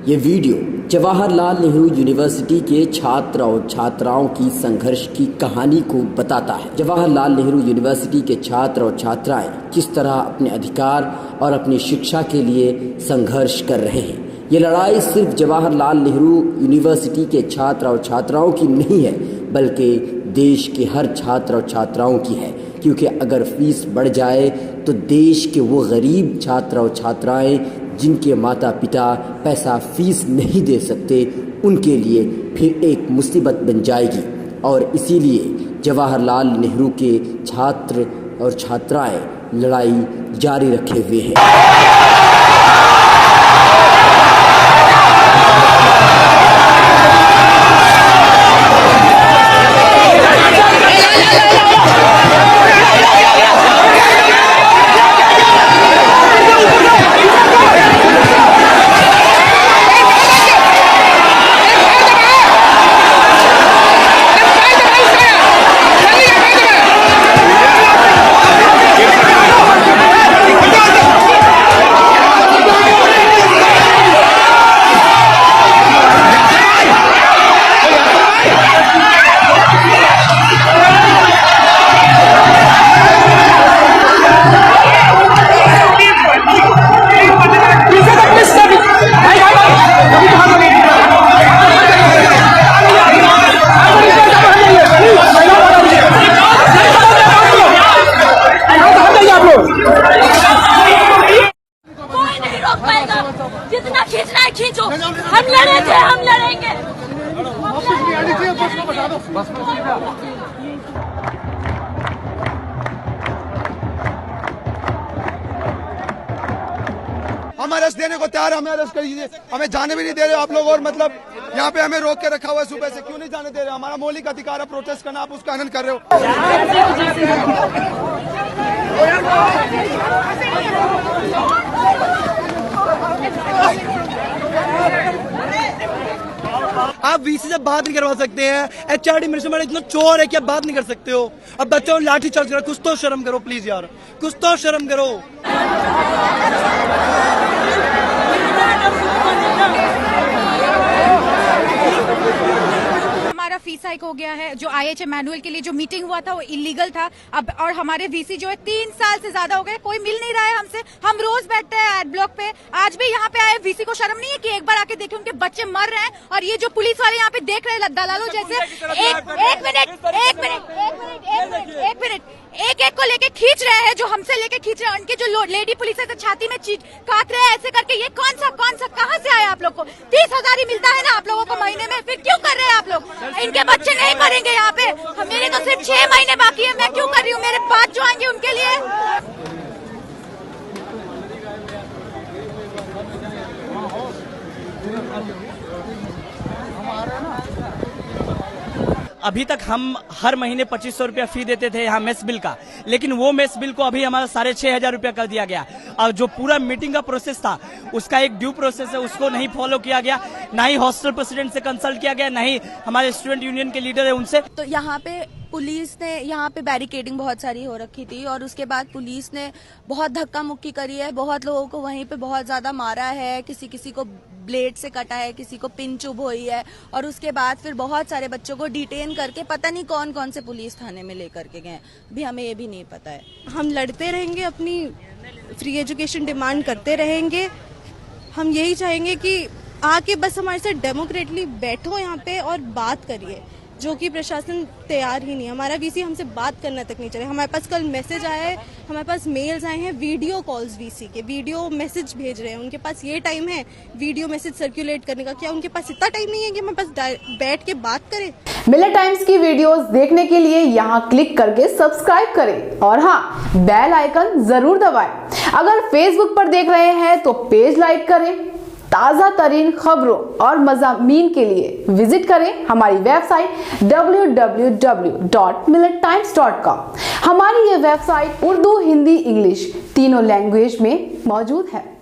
ये video Jawaharlal Nehru university के छात्र और छात्राओं की संघर्ष की कहानी को बताता है। जवाहरलाल नेहरू यूनिवर्सिटी के छात्र और छात्राएं किस तरह अपने अधिकार और अपनी शिक्षा के लिए संघर्ष कर रहे हैं। ये लड़ाई सिर्फ जवाहरलाल नेहरू यूनिवर्सिटी के छात्र और छात्राओं की नहीं है, बल्कि देश के हर छात्र और छात्राओं की है। क्योंकि अगर फीस बढ़ जाए तो देश के वो गरीब छात्र और छात्राएं जिनके माता पिता पैसा फीस नहीं दे सकते, उनके लिए फिर एक मुसीबत बन जाएगी। और इसीलिए जवाहरलाल नेहरू के छात्र और छात्राएं लड़ाई जारी रखे हुए हैं। जितना खींचना है खींचो, हम लड़े थे, हम लड़ेंगे। हम अरेस्ट देने को तैयार, हमें अरेस्ट करिए, हमें जाने भी नहीं दे रहे आप लोग। और मतलब यहाँ पे हमें रोक के रखा हुआ है सुबह से, क्यों नहीं जाने दे रहे? हमारा मौलिक अधिकार है प्रोटेस्ट करना, आप उसका हनन कर रहे हो। आप वीसी से बात नहीं करवा सकते हैं, एचआरडी मिनिस्टर इतना चोर है कि आप बात नहीं कर सकते हो। अब बच्चों लाठी चार्ज करो, कुछ तो शर्म करो प्लीज यार, कुछ तो शर्म करो। हमारा फीस हाइक हो गया है। जो IHA मैनुअल के लिए जो मीटिंग हुआ था वो इलीगल था। अब और हमारे वीसी जो है 3 साल से ज्यादा हो गए, कोई मिल नहीं रहा है हमसे। हम रोज बैठते हैं एड ब्लॉक पे, आज भी यहाँ पे आए। वीसी को शर्म नहीं है कि एक बार आके देखे उनके बच्चे मर रहे हैं और ये जो पुलिस वाले यहाँ पे देख रहे हैं दलालों जैसे। एक एक को लेके खींच रहे हैं, जो हमसे लेके खींच रहे हैं। उनके जो लेडी पुलिस है तो छाती में काट रहे हैं ऐसे करके। ये कौन सा कहाँ से आया आप लोग को? 30,000 ही मिलता है ना आप लोगों को महीने में, फिर क्यों कर रहे हैं आप लोग? इनके बच्चे नहीं मरेंगे यहाँ पे, मेरे तो सिर्फ 6 महीने बाकी है, मैं क्यों कर रही हूँ? मेरे बाद जो आएंगे उनके लिए। अभी तक हम हर महीने 2500 रुपया फी देते थे यहाँ मेस बिल का, लेकिन वो मेस बिल को अभी हमारा 6,500 रुपया कर दिया गया। और जो पूरा मीटिंग का प्रोसेस था उसका एक ड्यू प्रोसेस है, उसको नहीं फॉलो किया गया। ना ही हॉस्टल प्रेसिडेंट से कंसल्ट किया गया, ना ही हमारे स्टूडेंट यूनियन के लीडर है उनसे। तो यहाँ पे पुलिस ने यहाँ पे बैरिकेडिंग बहुत सारी हो रखी थी और उसके बाद पुलिस ने बहुत धक्का मुक्की करी है, बहुत लोगों को वहीं पे बहुत ज्यादा मारा है, किसी को ब्लेड से कटा है, किसी को पिन चुभ हुई है। और उसके बाद फिर बहुत सारे बच्चों को डिटेन करके पता नहीं कौन कौन से पुलिस थाने में लेकर के गए, भी हमें ये भी नहीं पता है। हम लड़ते रहेंगे, अपनी फ्री एजुकेशन डिमांड करते रहेंगे। हम यही चाहेंगे कि आके बस हमारे साथ डेमोक्रेटली बैठो यहाँ पे और बात करिए, जो कि प्रशासन तैयार ही नहीं है। हमारा वीसी हमसे बात करना तक नहीं चले। हमारे पास कल मैसेज आया है, हमारे पास मेल्स आए हैं, वीडियो कॉल्स वीसी के, वीडियो मैसेज भेज रहे हैं। उनके पास ये टाइम है वीडियो मैसेज सर्कुलेट करने का, क्या उनके पास इतना टाइम नहीं है कि हमारे पास बैठ के बात करें? मिलत टाइम्स की वीडियोस देखने के लिए यहाँ क्लिक करके सब्सक्राइब करें और हाँ, बेल आइकन जरूर दबाएं। अगर फेसबुक पर देख रहे हैं तो पेज लाइक करें। ताज़ा तरीन खबरों और मज़ामीन के लिए विजिट करें हमारी वेबसाइट www.millettimes.com। हमारी ये वेबसाइट उर्दू, हिंदी, इंग्लिश तीनों लैंग्वेज में मौजूद है।